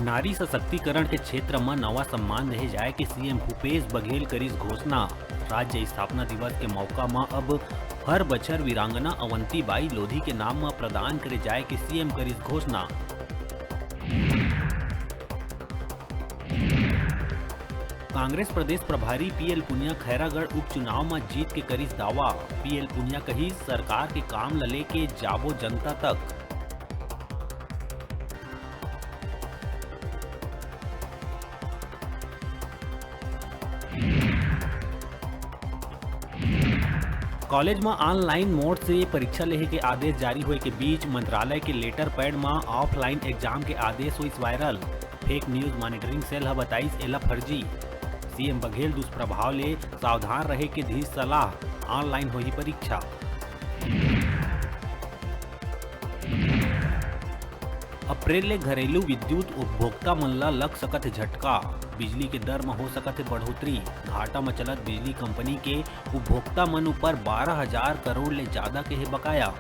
नारी सशक्तिकरण के क्षेत्र में नवा सम्मान रहे जाए के सीएम भूपेश बघेल करीस घोषणा। राज्य स्थापना दिवस के मौका में अब हर बछर वीरांगना अवंतीबाई लोधी के नाम में प्रदान करे जाए के सीएम करीस घोषणा। कांग्रेस प्रदेश प्रभारी पीएल पुनिया खैरागढ़ उपचुनाव में जीत के करीस दावा। पीएल पुनिया कही सरकार के काम ल लेके जाबो जनता तक। कॉलेज में ऑनलाइन मोड से परीक्षा लेहे के आदेश जारी हुए के बीच मंत्रालय के लेटर पैड में ऑफलाइन एग्जाम के आदेश हुई viral. Fake news monitoring cell है बताइस एला फर्जी। सीएम बघेल दुष्प्रभाव ले सावधान रहे के दी सलाह। ऑनलाइन हुई परीक्षा। अप्रैल ले घरेलू विद्युत उपभोक्ता मन ला लग सकत झटका। बिजली के दर में हो सकत है बढ़ोतरी। घाटा में चलत बिजली कंपनी के उपभोक्ता मन ऊपर 12,000 करोड़ ले ज्यादा के है बकाया।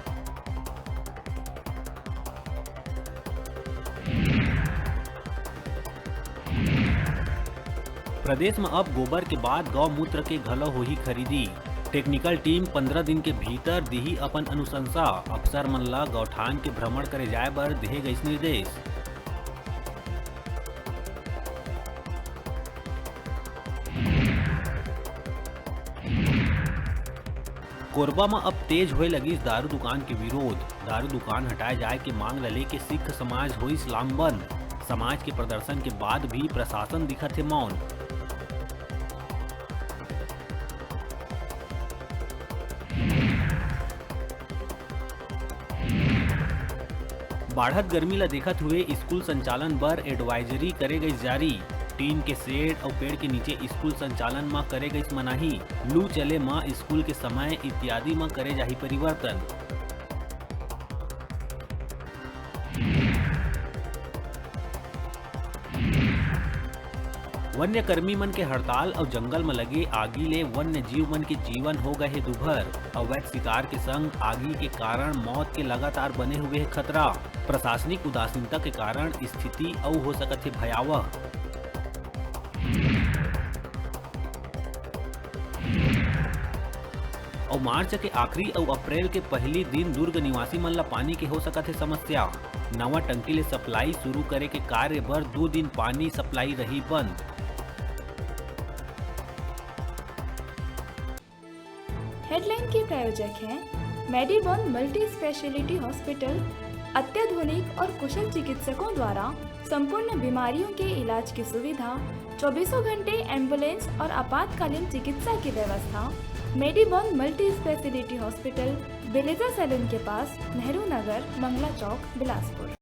प्रदेश में अब गोबर के बाद गौमूत्र के घलो होही खरीदी। टेक्निकल टीम 15 दिन के भीतर दिही अपन अनुशंसा। अफसर मन ला गौठान के भ्रमण करे जाए बर दिए गए निर्देश। कोरबा में अब तेज होए लगी दारू दुकान के विरोध। दारू दुकान हटाए जाए के मांग ल लेके सिख समाज हुई लामबंद। समाज के प्रदर्शन के बाद भी प्रशासन दिखत है मौन। बाढ़त गर्मी ला देखत हुए स्कूल संचालन बर एडवाइजरी करे गई जारी। टीन के शेड और पेड़ के नीचे स्कूल संचालन में करे गई मनाही। लू चले माँ स्कूल के समय इत्यादि में करे जाही परिवर्तन। वन्य कर्मी मन के हड़ताल और जंगल में लगे आगी ले वन्य जीव मन के जीवन हो गए है दुभर। अवैध शिकार के संग आगी के कारण मौत के लगातार बने हुए है खतरा। प्रशासनिक उदासीनता के कारण स्थिति और हो सकत है भयावह। और मार्च के आखिरी और अप्रैल के पहली दिन दुर्ग निवासी मन ला पानी के हो सकत है समस्या। नवा टंकी ले सप्लाई शुरू करे के कार्य बर 2 दिन पानी सप्लाई रही बंद। हेडलाइन के प्रायोजक हैं मेडिबॉन मल्टी स्पेशलिटी हॉस्पिटल। अत्याधुनिक और कुशल चिकित्सकों द्वारा संपूर्ण बीमारियों के इलाज की सुविधा, 24 घंटे एम्बुलेंस और आपातकालीन चिकित्सा की व्यवस्था। मेडिबॉन मल्टी स्पेशलिटी हॉस्पिटल, बेलेजा सैलून के पास, नेहरू नगर, मंगला चौक, बिलासपुर।